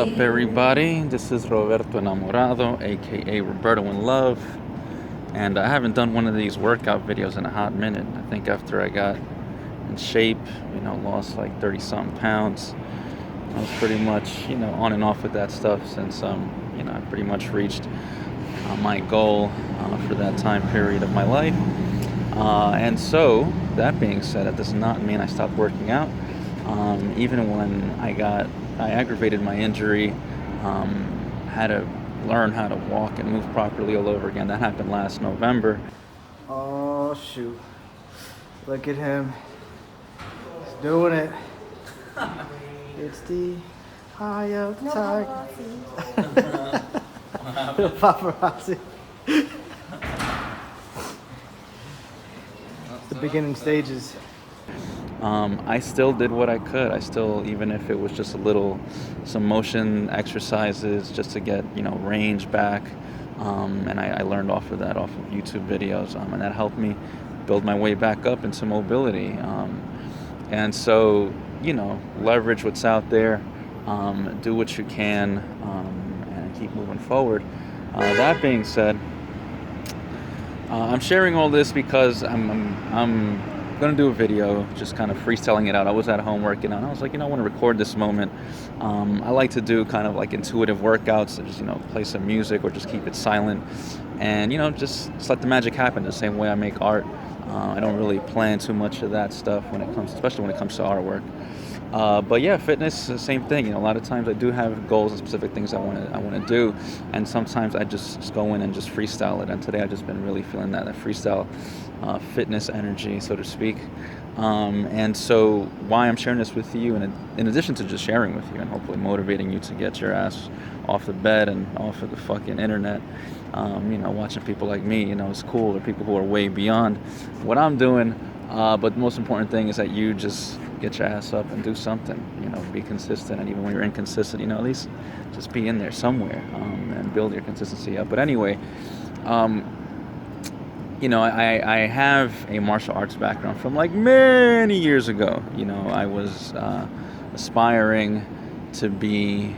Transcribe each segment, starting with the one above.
up, everybody? This is Roberto Enamorado, aka Robertoinlove, and I haven't done one of these workout videos in a hot minute. I think after I got in shape, lost like 30 something pounds, I was pretty much, on and off with that stuff since, I pretty much reached my goal for that time period of my life. And so, that being said, it does not mean I stopped working out. Even when I aggravated my injury, had to learn how to walk and move properly all over again. That happened last November. Oh shoot. Look at him. He's doing it. It's the high up tide. No paparazzi. It's the beginning stages. I still did what I could. I still, even if it was just some motion exercises just to get, range back. And I learned off of YouTube videos. And that helped me build my way back up into mobility. And so, leverage what's out there, do what you can, and keep moving forward. That being said, I'm sharing all this because I'm going to do a video just kind of freestyling it out. I was at home working out. I was like, I want to record this moment. I like to do kind of like intuitive workouts, just play some music or just keep it silent and just let the magic happen the same way I make art. I don't really plan too much of that stuff especially when it comes to artwork. But yeah, fitness, the same thing. A lot of times I do have goals and specific things I want to do, and sometimes I just go in and just freestyle it. And today I've just been really feeling that freestyle fitness energy, so to speak. And so why I'm sharing this with you, and in addition to just sharing with you and hopefully motivating you to get your ass off the bed and off of the fucking internet, watching people like me, it's cool. There are people who are way beyond what I'm doing. But the most important thing is that you just get your ass up and do something, be consistent. And even when you're inconsistent, at least just be in there somewhere, and build your consistency up. But anyway, I have a martial arts background from like many years ago. I was aspiring to be,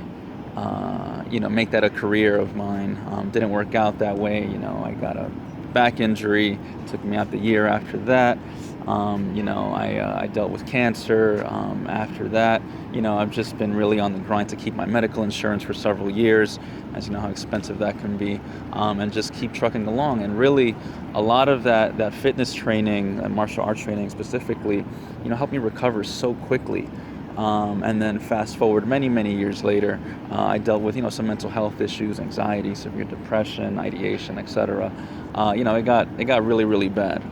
make that a career of mine. Didn't work out that way. I got a back injury, took me out the year after that. I dealt with cancer after that. I've just been really on the grind to keep my medical insurance for several years, as you know how expensive that can be, and just keep trucking along. And really, a lot of that fitness training, martial arts training specifically, helped me recover so quickly. And then fast forward many years later, I dealt with some mental health issues, anxiety, severe depression, ideation, etc. It got really bad.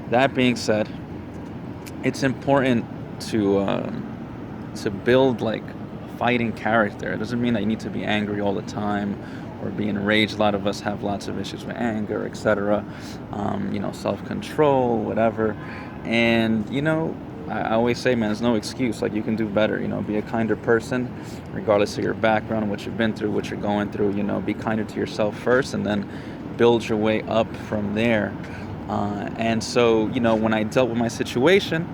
That being said, it's important to build like fighting character. It doesn't mean that you need to be angry all the time or be enraged. A lot of us have lots of issues with anger, etc. Self-control, whatever. And I always say, man, there's no excuse. Like, you can do better. Be a kinder person, regardless of your background, what you've been through, what you're going through. Be kinder to yourself first, and then build your way up from there. And so, when I dealt with my situation,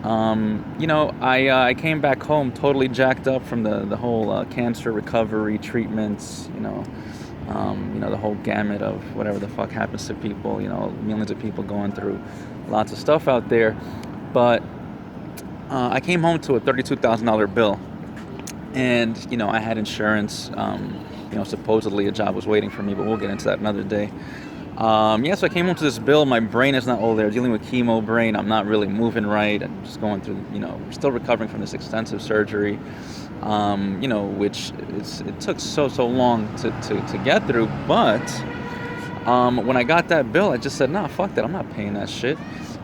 I came back home totally jacked up from the whole cancer recovery treatments, the whole gamut of whatever the fuck happens to people, millions of people going through lots of stuff out there. But I came home to a $32,000 bill, and, I had insurance. Supposedly a job was waiting for me, but we'll get into that another day. So I came home to this bill. My brain is not all there. Dealing with chemo brain. I'm not really moving right. I'm just going through, still recovering from this extensive surgery, which it took so long to get through. But when I got that bill, I just said, nah, fuck that. I'm not paying that shit.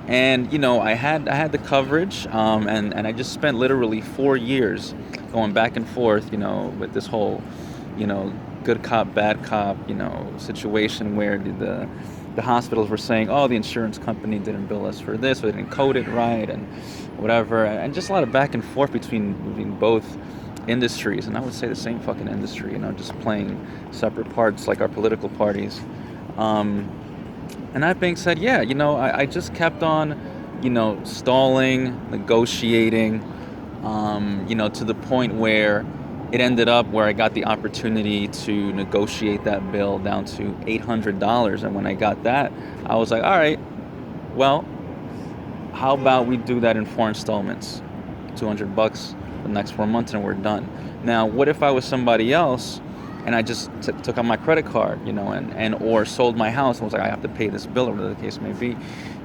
And, I had the coverage, and I just spent literally 4 years going back and forth, with this whole, good cop, bad cop, situation where the hospitals were saying, oh, the insurance company didn't bill us for this, or they didn't code it right, and whatever, and just a lot of back and forth between both industries, and I would say the same fucking industry, just playing separate parts like our political parties. And that being said, yeah, I just kept on, stalling, negotiating, to the point where it ended up where I got the opportunity to negotiate that bill down to $800. And when I got that, I was like, all right, well, how about we do that in 4 installments? $200 the next 4 months and we're done. Now, what if I was somebody else and I just took out my credit card, and or sold my house and was like, I have to pay this bill, or whatever the case may be?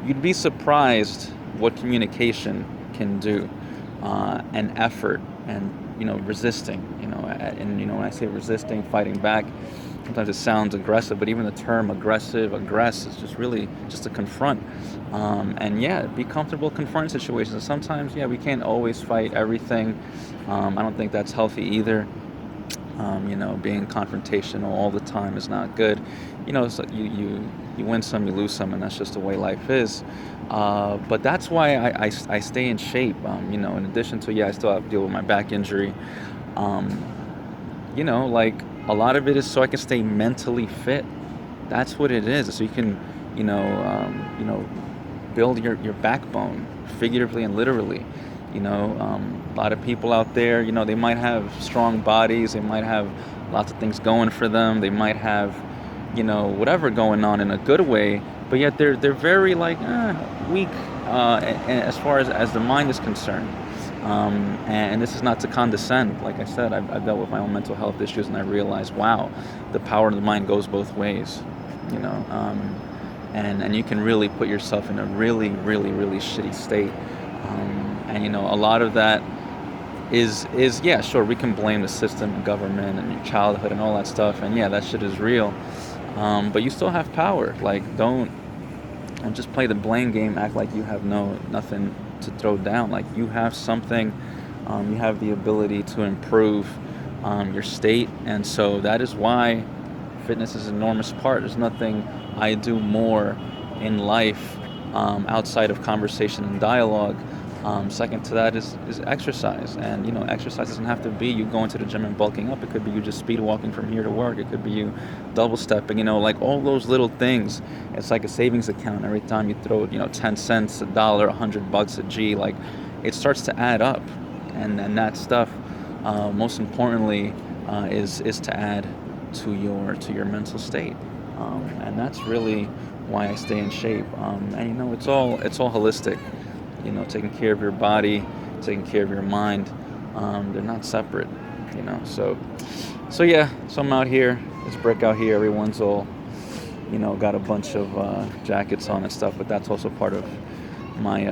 You'd be surprised what communication can do, and effort, and resisting. And when I say resisting, fighting back, sometimes it sounds aggressive, but even the term aggress is just really just to confront. And yeah, be comfortable confronting situations. And sometimes, yeah, we can't always fight everything. I don't think that's healthy either. Being confrontational all the time is not good. So you win some, you lose some, and that's just the way life is. But that's why I stay in shape. In addition to, I still have to deal with my back injury. Like a lot of it is so I can stay mentally fit. That's what it is. So you can, build your backbone, figuratively and literally. A lot of people out there, they might have strong bodies, they might have lots of things going for them, they might have, whatever going on in a good way, but yet they're very weak, as far as the mind is concerned. And this is not to condescend. Like I said, I've dealt with my own mental health issues, and I realized, wow, the power of the mind goes both ways. And you can really put yourself in a really, really, really shitty state. And a lot of that is yeah, sure, we can blame the system and government and your childhood and all that stuff, and yeah, that shit is real. But you still have power. Like, don't just play the blame game, act like you have nothing to throw down. Like, you have something, you have the ability to improve your state, and so that is why fitness is an enormous part. There's nothing I do more in life outside of conversation and dialogue. Second to that is exercise. And exercise doesn't have to be you going to the gym and bulking up. It could be you just speed walking from here to work. It could be you double stepping, like all those little things. It's like a savings account. Every time you throw 10 cents, $1, $100, a G, like it starts to add up. And that stuff, most importantly, is to add to your mental state. And that's really why I stay in shape. And it's all holistic. Taking care of your body, taking care of your mind, they're not separate. So yeah, so I'm out here, it's brick out here, everyone's all got a bunch of jackets on and stuff, but that's also part of my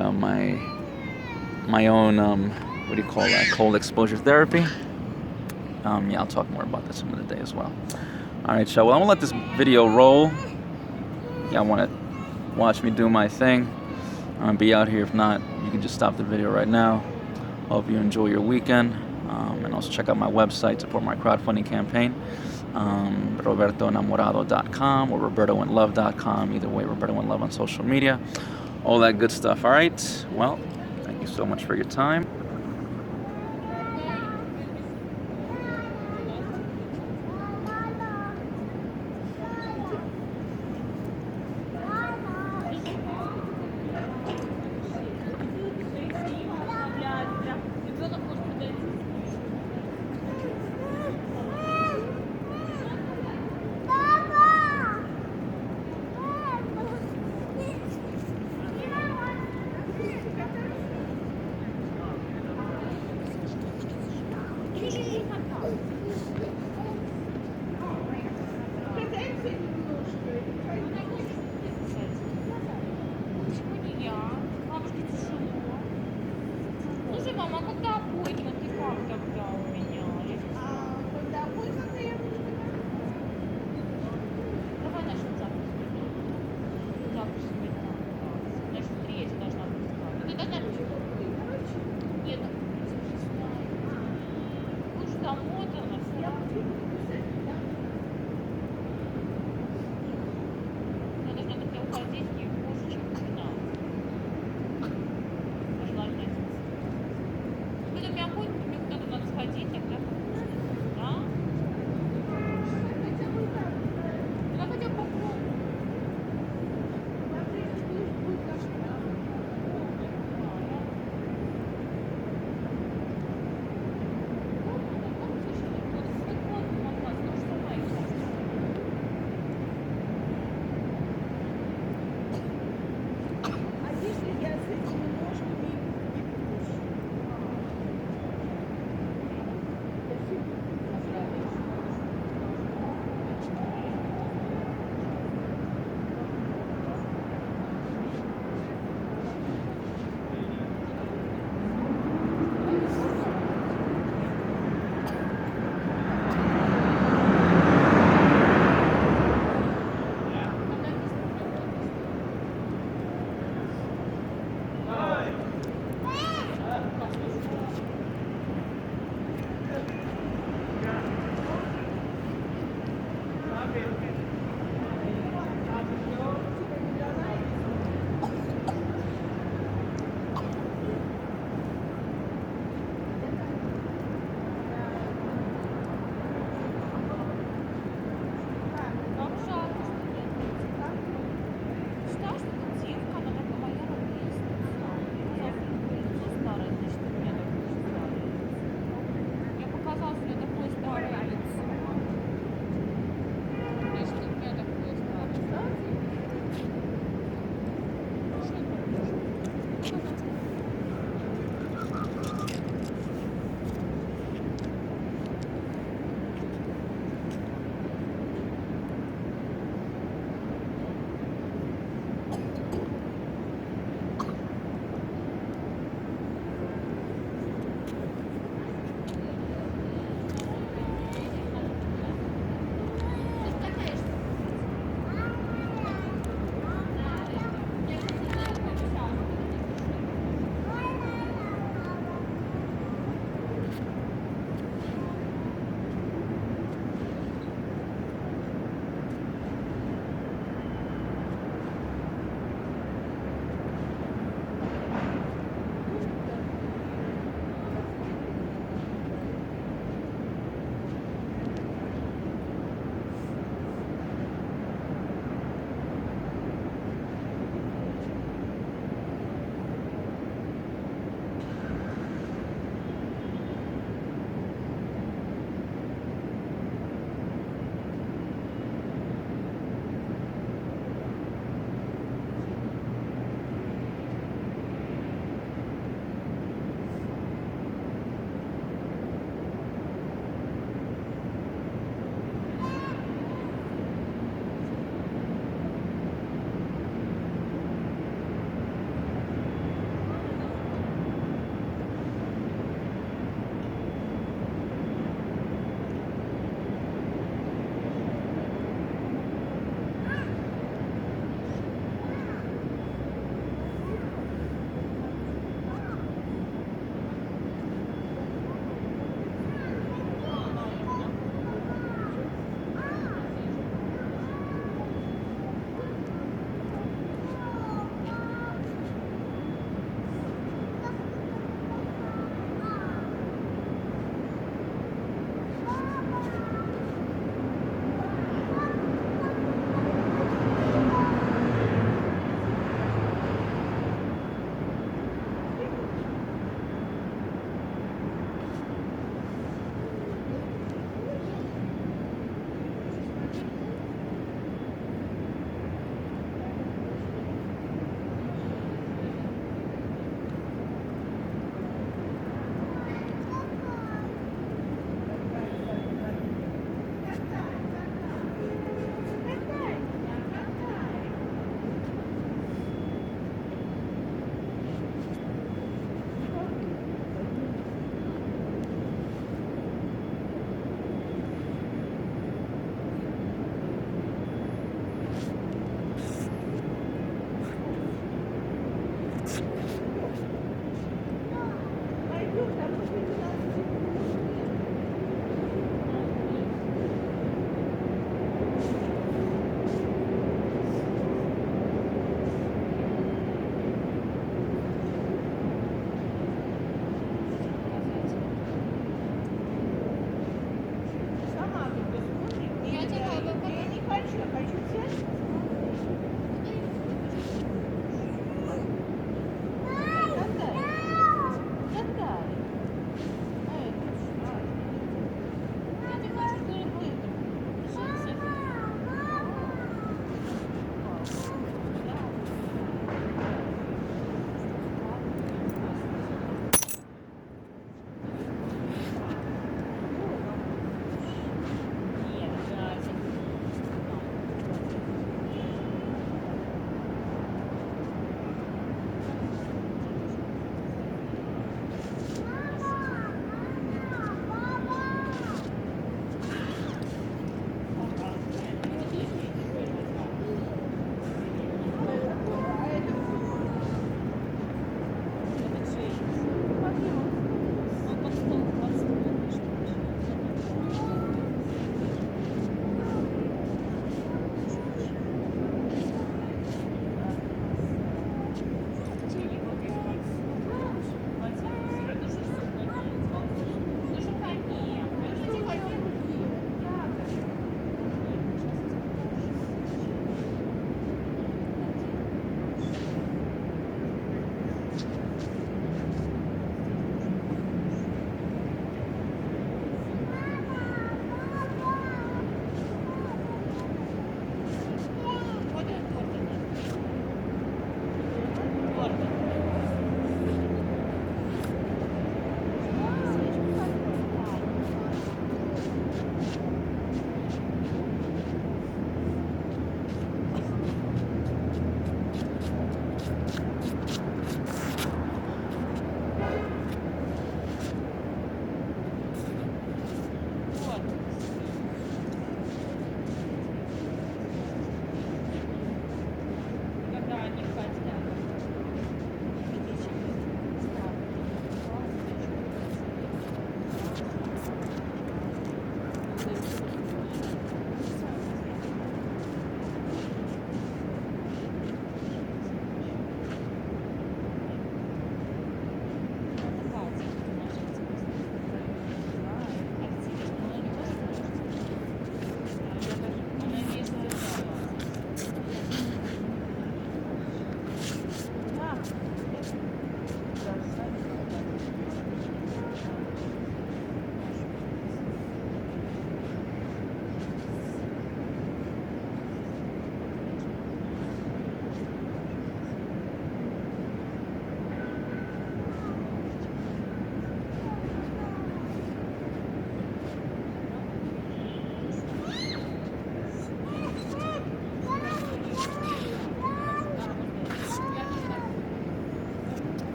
my own what do you call that, cold exposure therapy. Yeah, I'll talk more about this another day as well. Alright, so I'm gonna let this video roll. Yeah, I want to watch me do my thing. I'm going to be out here. If not, you can just stop the video right now. Hope you enjoy your weekend. And also check out my website, support my crowdfunding campaign. Robertoenamorado.com or Robertoinlove.com. Either way, Robertoinlove on social media. All that good stuff. All right. Well, thank you so much for your time.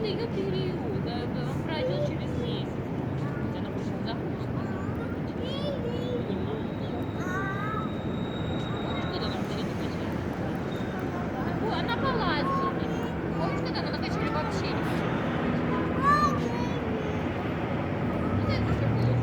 лига периода, он пройдет через месяц. Она просто захочет. Помнишь, когда нам дали на качели? Она полазила. Помнишь, когда она на качели вообще не пошла? Вот это же было.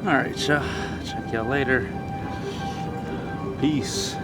All right, y'all. Check y'all later. Peace.